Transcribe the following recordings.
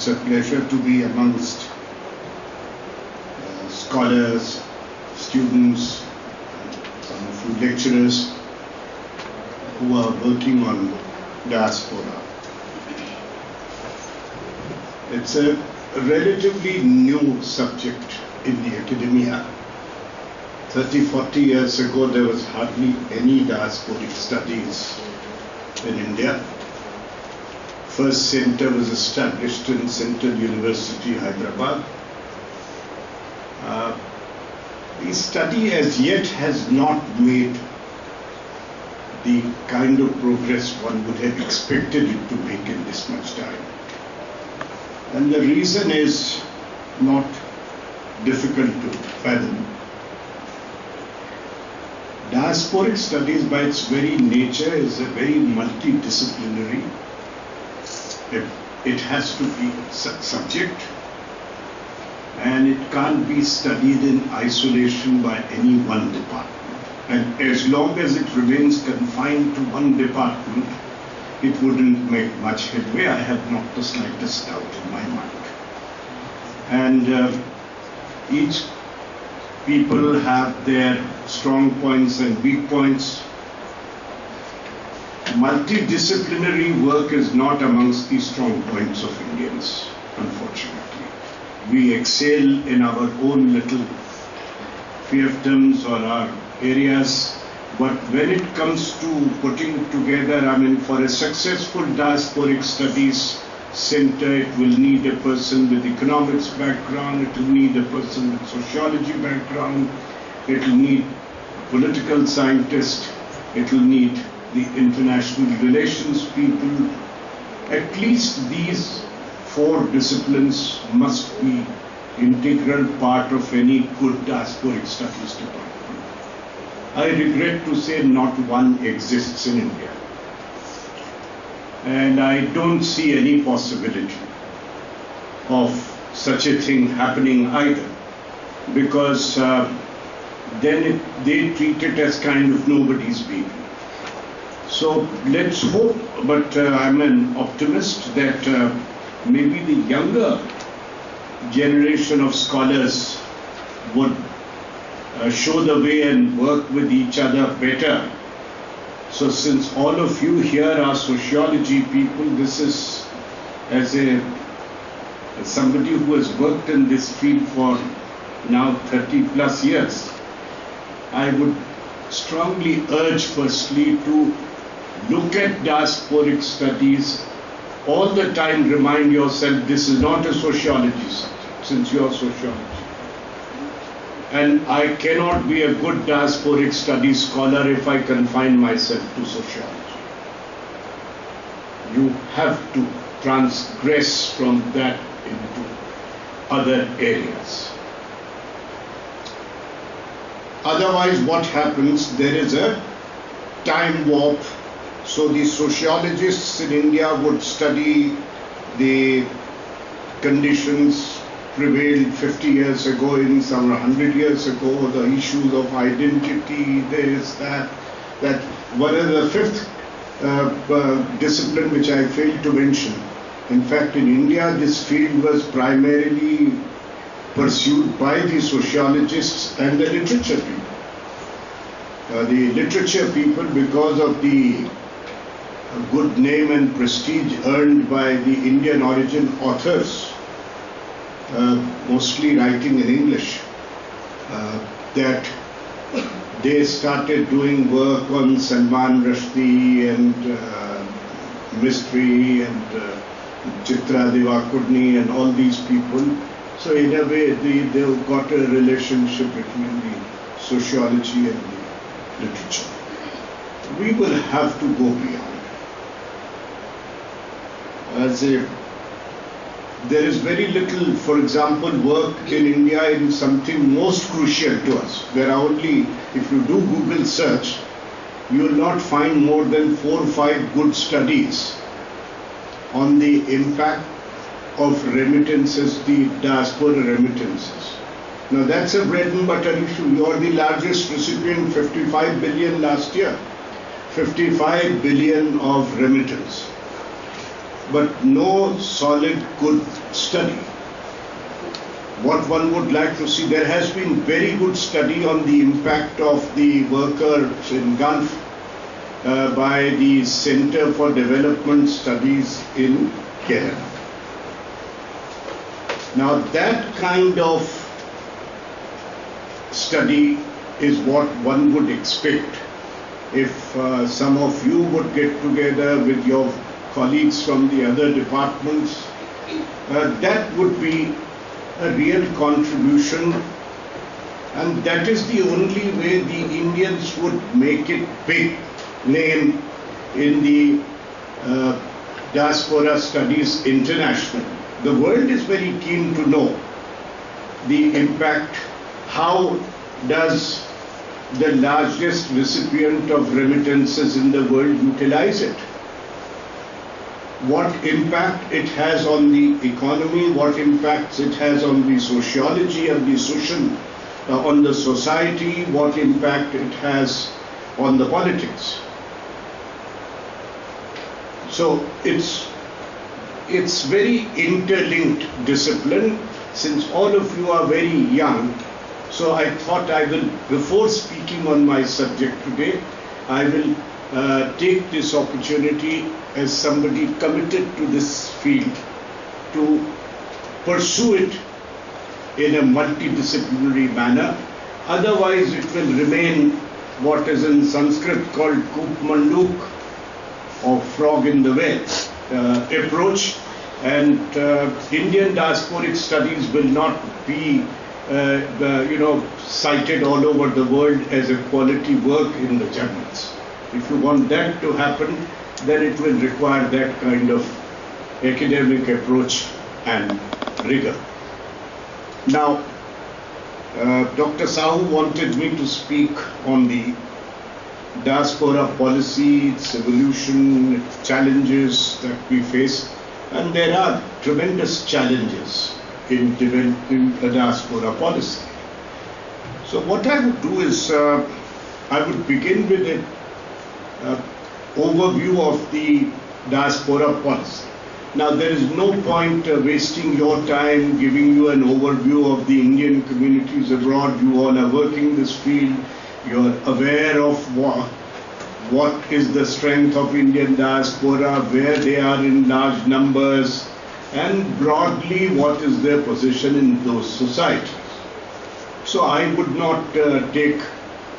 It's a pleasure to be amongst scholars, students, some of you lecturers who are working on diaspora. It's a relatively new subject in the academia. 30-40 years ago, there was hardly any diasporic studies in India. First center was established in Central University, Hyderabad. The study as yet has not made the kind of progress one would have expected it to make in this much time. And the reason is not difficult to fathom. Diasporic studies by its very nature is a very multidisciplinary. It has to be subject, and it can't be studied in isolation by any one department. And as long as it remains confined to one department, it wouldn't make much headway. I have not the slightest doubt in my mind. And each people have their strong points and weak points. Multidisciplinary work is not amongst the strong points of Indians, unfortunately. We excel in our own little fiefdoms or our areas, but when it comes to putting together, for a successful diasporic studies center, it will need a person with economics background, it will need a person with sociology background, it will need a political scientist, it will need the international relations people. At least these 4 disciplines must be integral part of any good diasporic studies department. I regret to say not one exists in India. And I don't see any possibility of such a thing happening either, because then they treat it as kind of nobody's baby. So let's hope, but I'm an optimist that maybe the younger generation of scholars would show the way and work with each other better. So since all of you here are sociology people, this is as somebody who has worked in this field for now 30 plus years, I would strongly urge firstly to look at diasporic studies all the time. Remind yourself this is not a sociology subject, since you are sociology. And I cannot be a good diasporic studies scholar if I confine myself to sociology. You have to transgress from that into other areas. Otherwise, what happens? There is a time warp. So the sociologists in India would study the conditions prevailed 50 years ago, in some 100 years ago, the issues of identity, this, that. One is the 5th discipline which I failed to mention. In fact, in India, this field was primarily pursued by the sociologists and the literature people. The literature people, because of the good name and prestige earned by the Indian origin authors, mostly writing in English, that they started doing work on Salman Rushdie and Mistry and Chitra Divakudni and all these people. So in a way, they've got a relationship between the sociology and the literature. We will have to go beyond. There is very little, for example, work in India in something most crucial to us. There are only, if you do Google search, you will not find more than 4 or 5 good studies on the impact of remittances, the diaspora remittances. Now that's a bread and butter issue. You are the largest recipient, 55 billion last year. 55 billion of remittance. but no solid good study. What one would like to see, there has been very good study on the impact of the workers in Gulf by the Center for Development Studies in Kerala. Now that kind of study is what one would expect if some of you would get together with your colleagues from the other departments. That would be a real contribution, and that is the only way the Indians would make it big name in the Diaspora Studies International. The world is very keen to know the impact. How does the largest recipient of remittances in the world utilize it? What impact it has on the economy, what impacts it has on the sociology and the social, on the society, what impact it has on the politics. So it's very interlinked discipline. Since all of you are very young, so I thought I will, before speaking on my subject today, I will take this opportunity as somebody committed to this field to pursue it in a multidisciplinary manner. Otherwise it will remain what is in Sanskrit called Koop Manduk, or frog in the well approach, and Indian diasporic studies will not be cited all over the world as a quality work in the journals. If you want that to happen, then it will require that kind of academic approach and rigor. Now, Dr. Sahu wanted me to speak on the diaspora policy, its evolution, its challenges that we face, and there are tremendous challenges in developing a diaspora policy. So what I would do is, I would begin with an overview of the diaspora policy. Now there is no point wasting your time giving you an overview of the Indian communities abroad. You all are working this field. You're aware of what is the strength of Indian diaspora, where they are in large numbers, and broadly what is their position in those societies. So I would not take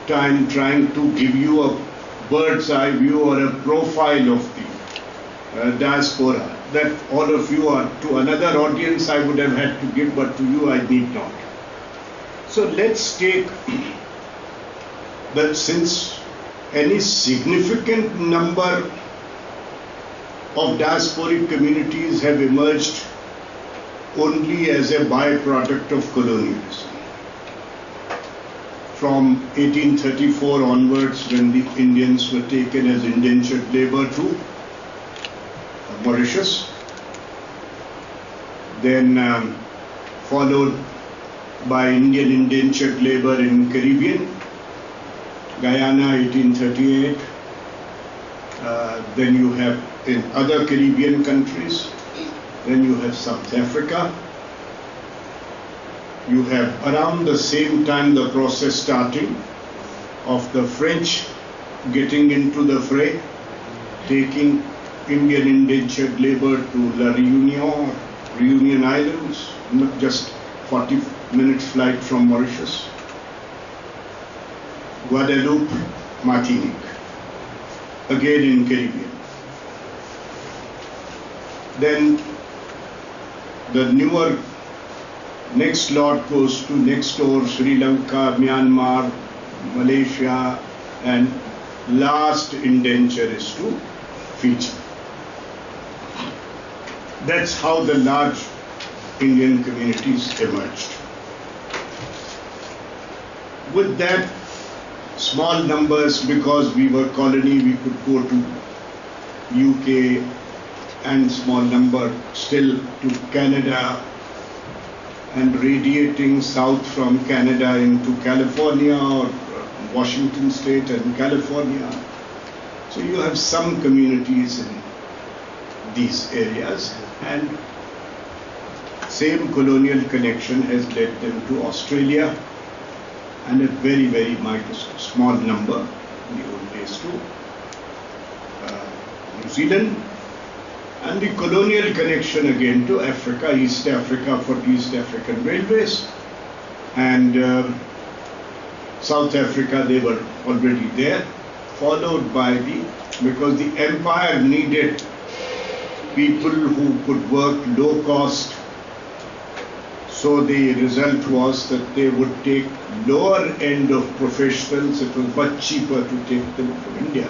time trying to give you a bird's eye view or a profile of the diaspora that all of you are. To another audience I would have had to give, but to you I need not. So let's take that since any significant number of diasporic communities have emerged only as a byproduct of colonialism. From 1834 onwards, when the Indians were taken as indentured labor to Mauritius, then followed by Indian indentured labor in Caribbean, Guyana 1838, then you have in other Caribbean countries, then you have South Africa. You have around the same time the process starting of the French getting into the fray, taking Indian indentured labor to La Réunion, Reunion Islands, just 40 minutes flight from Mauritius, Guadeloupe, Martinique, again in Caribbean. Then the newer next lot goes to next door Sri Lanka, Myanmar, Malaysia, and last indenture is to Fiji. That's how the large Indian communities emerged. With that, small numbers, because we were colony, we could go to UK, and small number still to Canada, and radiating south from Canada into California or Washington State and California. So you have some communities in these areas, and same colonial connection has led them to Australia, and a very, very small number in the old days to New Zealand, and the colonial connection again to Africa, East Africa for East African railways, and South Africa, they were already there, followed by because the empire needed people who could work low cost. So the result was that they would take lower end of professionals. It was much cheaper to take them from India.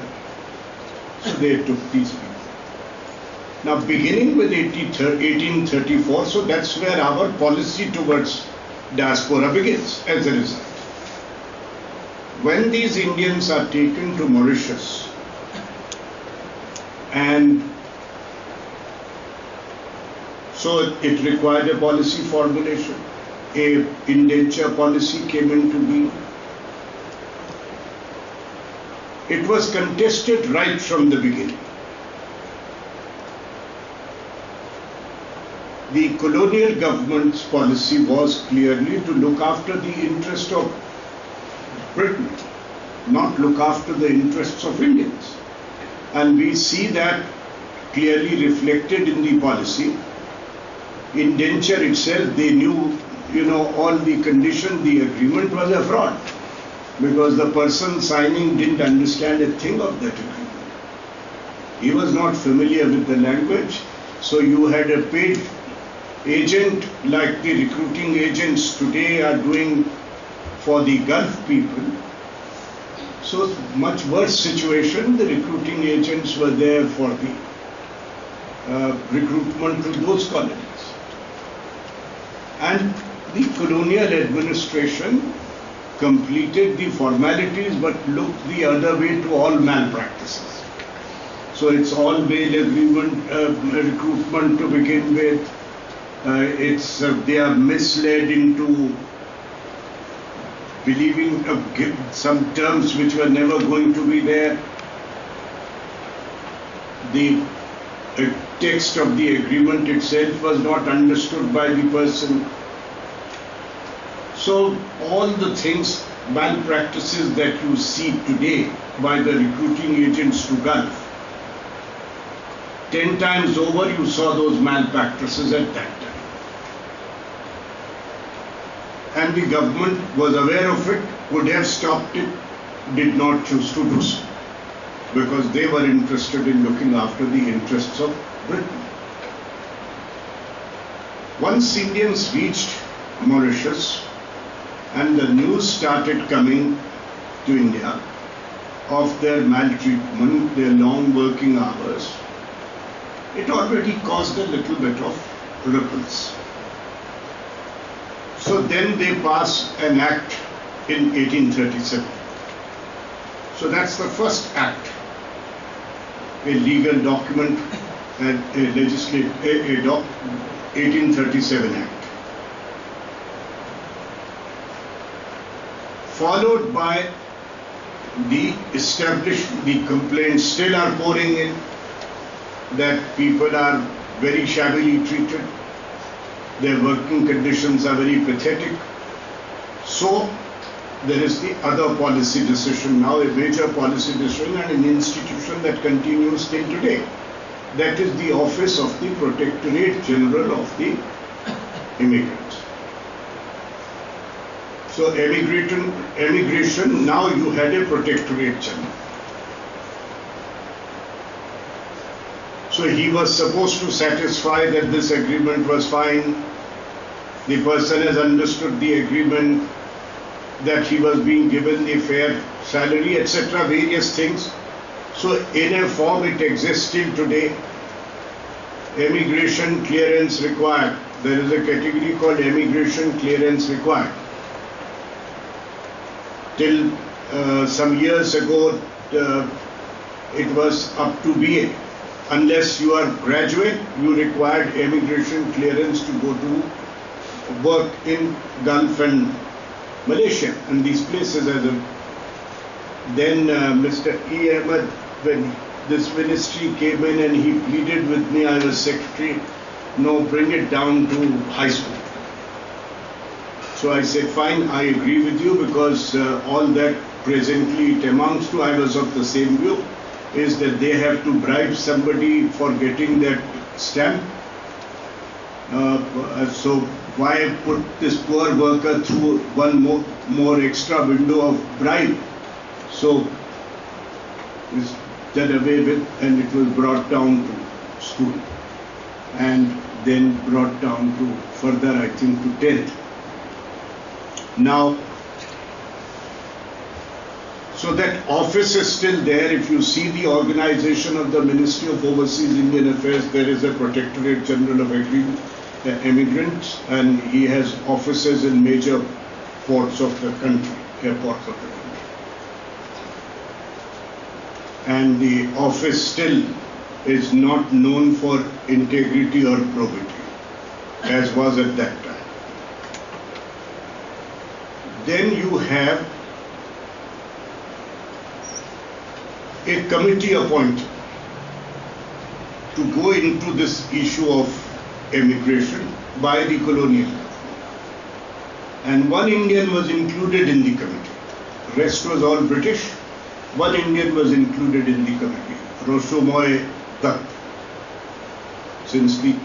So they took these people. Now beginning with 1834, so that's where our policy towards diaspora begins as a result. When these Indians are taken to Mauritius, and so it required a policy formulation. A indenture policy came into being. It was contested right from the beginning. The colonial government's policy was clearly to look after the interest of Britain, not look after the interests of Indians. And we see that clearly reflected in the policy. Indenture itself, they knew, all the conditions, the agreement was a fraud, because the person signing didn't understand a thing of that agreement. He was not familiar with the language, so you had a paid agent like the recruiting agents today are doing for the Gulf people. So much worse situation, the recruiting agents were there for the recruitment to those colonies. And the colonial administration completed the formalities but looked the other way to all malpractices. So it's all bail agreement, recruitment to begin with. They are misled into believing some terms which were never going to be there. The text of the agreement itself was not understood by the person. So all the things, malpractices that you see today by the recruiting agents to Gulf, 10 times over you saw those malpractices at that time. And the government was aware of it, would have stopped it, did not choose to do so, because they were interested in looking after the interests of Britain. Once Indians reached Mauritius and the news started coming to India of their maltreatment, their long working hours, it already caused a little bit of ripples. So then they passed an act in 1837. So that's the first act, a legal document, and a 1837 act. Followed by the complaints still are pouring in that people are very shabbily treated. Their working conditions are very pathetic. So there is the other policy decision now, a major policy decision and an institution that continues till today. That is the office of the Protectorate General of the Immigrants. So emigration, now you had a Protectorate General. So he was supposed to satisfy that this agreement was fine. The person has understood the agreement, that he was being given the fair salary, etc., various things. So in a form it exists till today. Immigration clearance required. There is a category called immigration clearance required. Till some years ago, it was up to BA. Unless you are graduate, you required immigration clearance to go to work in Gulf and Malaysia and these places. Then Mr. E. Ahmed, when this ministry came in and he pleaded with me, I was secretary, no, bring it down to high school. So I said, fine, I agree with you, because all that presently it amounts to, I was of the same view, is that they have to bribe somebody for getting that stamp. So why put this poor worker through one more extra window of bribe? So it's done away with, and it was brought down to school, and then brought down to further, I think, to 10th. Now, so that office is still there. If you see the organization of the Ministry of Overseas Indian Affairs, there is a Protectorate General of Immigrants, and he has offices in major ports of the country, airports of the country. And the office still is not known for integrity or probity, as was at that time. Then you have a committee appointed to go into this issue of immigration by the colonial government. And one Indian was included in the committee. Rest was all British. One Indian was included in the committee, Roshomoy Dutt. Since the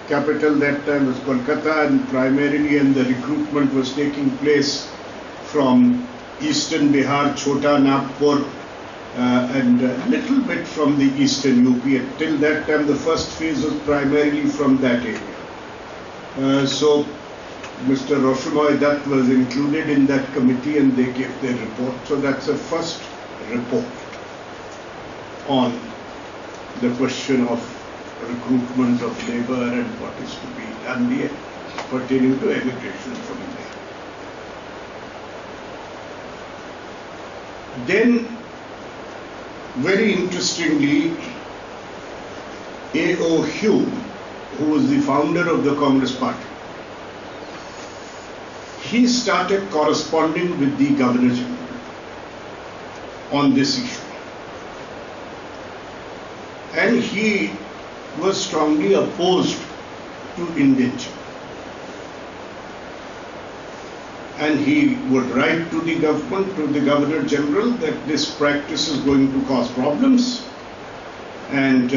capital that time was Kolkata, and primarily and the recruitment was taking place from eastern Bihar, Chota Nagpur, and a little bit from the eastern UP. Till that time, the first phase was primarily from that area. So Mr. Roshomoy Dutt was included in that committee, and they gave their report. So that's the first report on the question of recruitment of labor and what is to be done there pertaining to immigration from India. Then, very interestingly, A.O. Hume, who was the founder of the Congress Party, he started corresponding with the Governor General on this issue. And he was strongly opposed to indenture. And he would write to the government, to the Governor General, that this practice is going to cause problems, and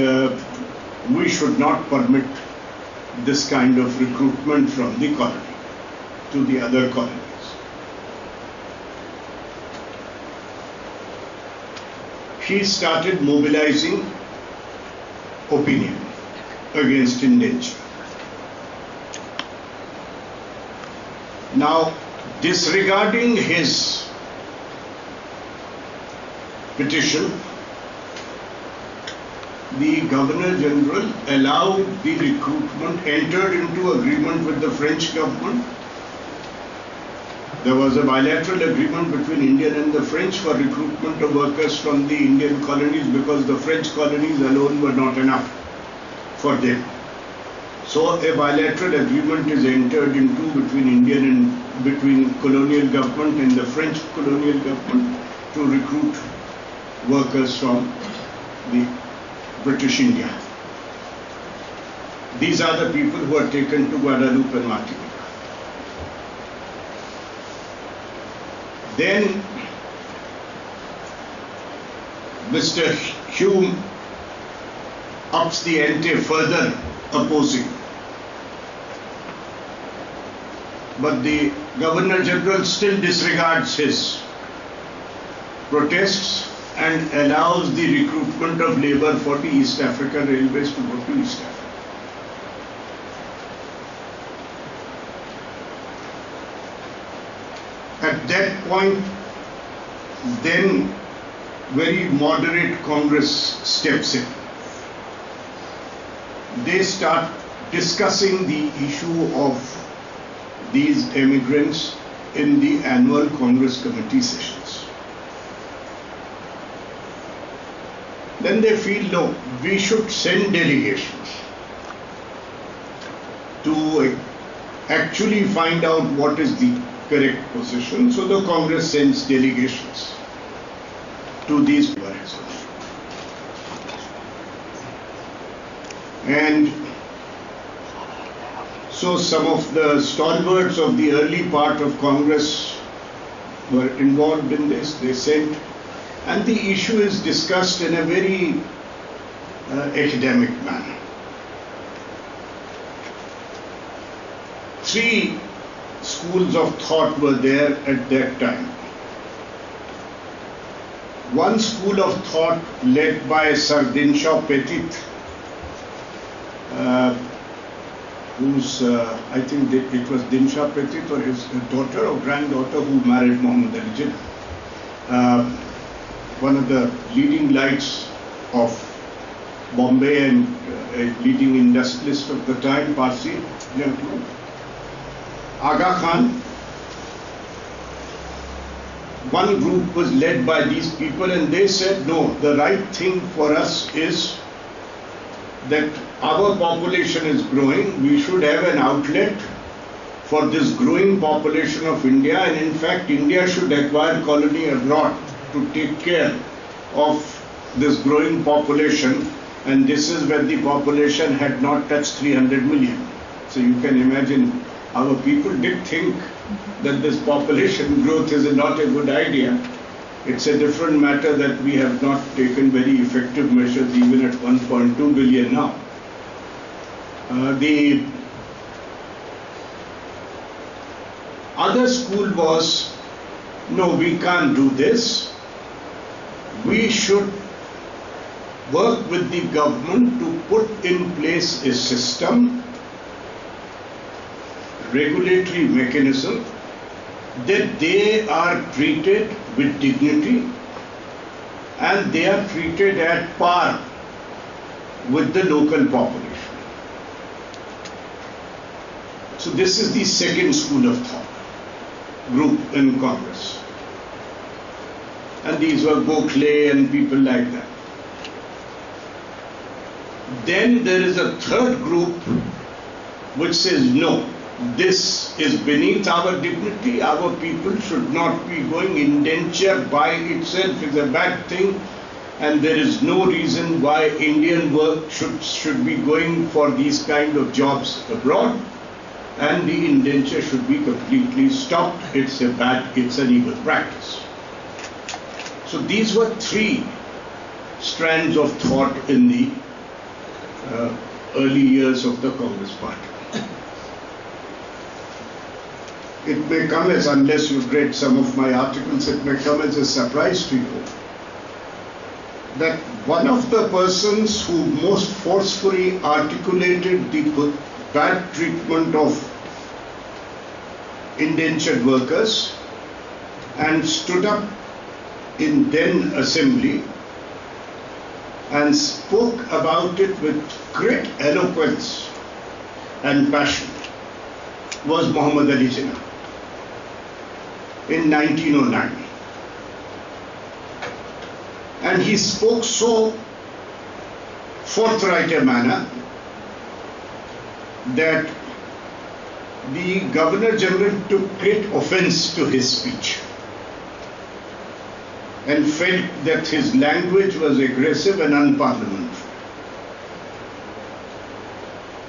we should not permit this kind of recruitment from the colony to the other colonies. He started mobilizing opinion against indenture. Now, disregarding his petition, the Governor General allowed the recruitment, entered into agreement with the French government. There was a bilateral agreement between India and the French for recruitment of workers from the Indian colonies, because the French colonies alone were not enough for them. So a bilateral agreement is entered into between colonial government and the French colonial government to recruit workers from the British India. These are the people who are taken to Guadeloupe and Martinique. Then Mr. Hume ups the ante further, opposing. But the Governor General still disregards his protests and allows the recruitment of labor for the East African Railways to go to East Africa. At that point, then very moderate Congress steps in. They start discussing the issue of these immigrants in the annual Congress committee sessions. Then they feel, no, we should send delegations to actually find out what is the correct position. So the Congress sends delegations to these resolutions. And so some of the stalwarts of the early part of Congress were involved in this. They sent, and the issue is discussed in a very academic manner. 3 schools of thought were there at that time. One school of thought led by Sir Dinshaw Petit, who's, I think it was Dinshaw Petit or his daughter or granddaughter who married Muhammad Ali Jinnah. One of the leading lights of Bombay and a leading industrialist of the time, Parsi gentleman. Aga Khan. One group was led by these people, and they said, no, the right thing for us is that our population is growing. We should have an outlet for this growing population of India, and in fact, India should acquire colony abroad to take care of this growing population. And this is when the population had not touched 300 million. So you can imagine our people did think that this population growth is not a good idea. It's a different matter that we have not taken very effective measures even at 1.2 billion now. The other school was, no, we can't do this. We should work with the government to put in place a system, regulatory mechanism, that they are treated with dignity and they are treated at par with the local population. So this is the second school of thought group in Congress. And these were Gokhale and people like that. Then there is a third group which says, no, this is beneath our dignity. Our people should not be going. Indenture by itself is a bad thing, and there is no reason why Indian work should be going for these kind of jobs abroad, and the indenture should be completely stopped. It's an evil practice. So these were 3 strands of thought in the early years of the Congress Party. It may come as, unless you've read some of my articles, it may come as a surprise to you that one of the persons who most forcefully articulated the bad treatment of indentured workers and stood up in then assembly and spoke about it with great eloquence and passion was Muhammad Ali Jinnah in 1909. And he spoke so forthright a manner that the Governor General took great offense to his speech and felt that his language was aggressive and unparliamentary.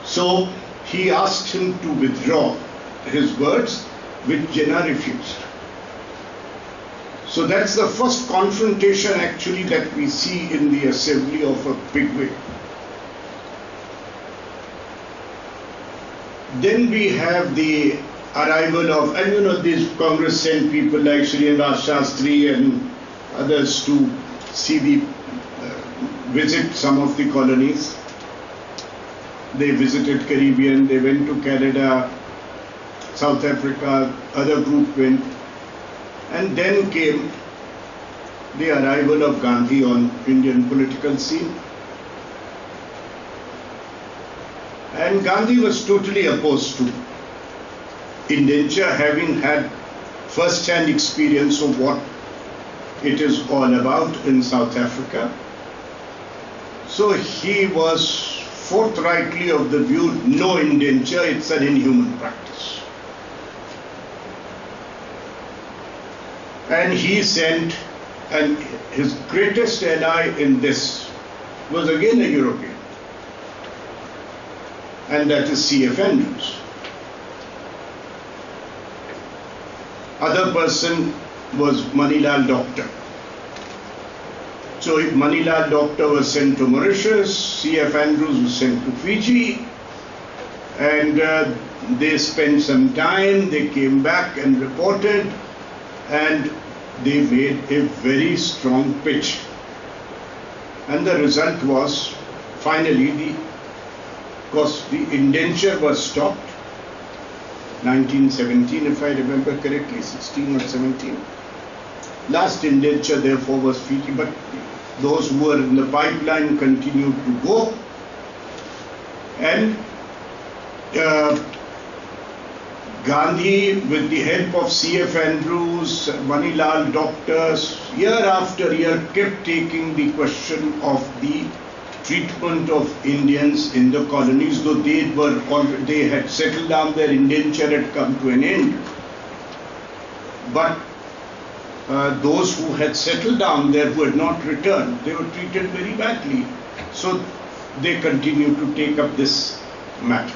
So he asked him to withdraw his words, which Jinnah refused. So that's the first confrontation actually that we see in the assembly of a big way. Then we have the arrival of, and these Congress sent people like Srinivas Shastri and others to visit some of the colonies. They visited Caribbean, they went to Canada, South Africa, other group went. And then came the arrival of Gandhi on Indian political scene. And Gandhi was totally opposed to indenture, having had first-hand experience of what it is all about in South Africa. So he was forthrightly of the view, no indenture, it's an inhuman practice. And he sent, and his greatest ally in this was again a European, and that is C.F. Andrews. Other person was Manilal Doctor. So Manilal Doctor was sent to Mauritius, C.F. Andrews was sent to Fiji, and they spent some time, they came back and reported, and they made a very strong pitch. And the result was, finally, because the indenture was stopped, 1917 if I remember correctly, 16 or 17. Last indenture therefore was Fiji, but those who were in the pipeline continued to go. And Gandhi, with the help of C.F. Andrews, Manilal Doctors, year after year kept taking the question of the treatment of Indians in the colonies, though they had settled down, their indenture had come to an end. But those who had settled down there, who had not returned, they were treated very badly. So they continued to take up this matter.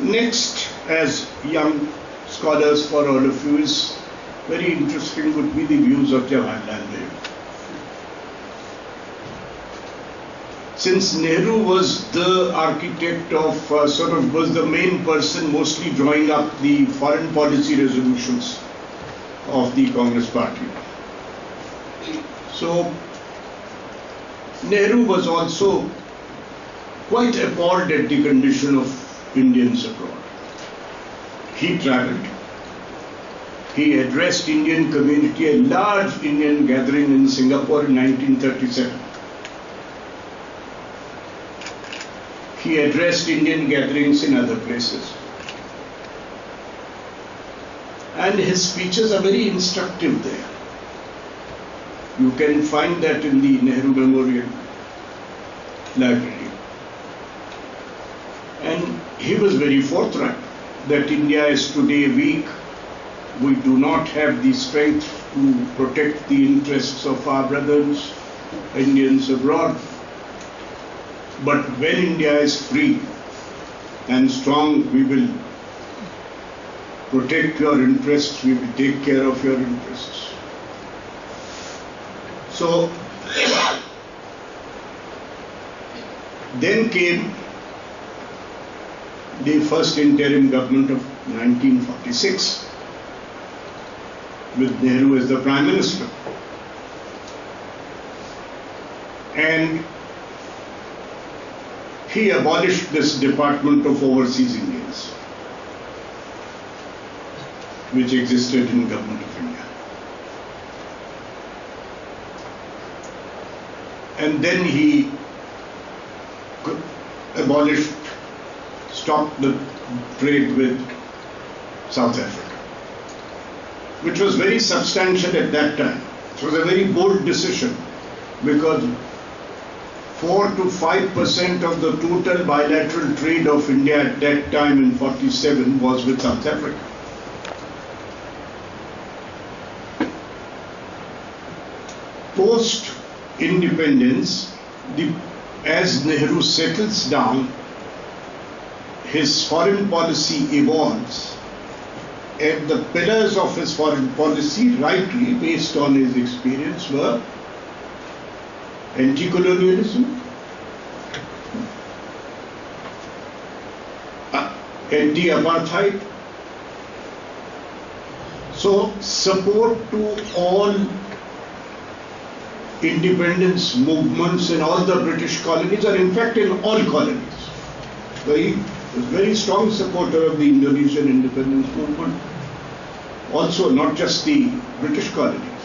Next, as young scholars for all of you, is very interesting would be the views of Jawaharlal Nehru. Since Nehru was the architect of, was the main person mostly drawing up the foreign policy resolutions of the Congress party. So Nehru was also quite appalled at the condition of Indians abroad. He travelled. He addressed Indian community, a large Indian gathering in Singapore in 1937. He addressed Indian gatherings in other places. And his speeches are very instructive there. You can find that in the Nehru Memorial Library. And he was very forthright that India is today weak. We do not have the strength to protect the interests of our brothers, Indians abroad. But when India is free and strong, we will protect your interests, we will take care of your interests. So, then came the first interim government of 1946 with Nehru as the Prime Minister. And he abolished this Department of Overseas Indians, which existed in Government of India. And then he stopped the trade with South Africa, which was very substantial at that time. It was a very bold decision because 4 to 5% of the total bilateral trade of India at that time in 47 was with South Africa. Post-independence, as Nehru settles down, his foreign policy evolves, and the pillars of his foreign policy, rightly based on his experience, were anti-colonialism, anti-apartheid, so support to all independence movements in all the British colonies, or in fact in all colonies. So he was a very strong supporter of the Indonesian independence movement, also not just the British colonies.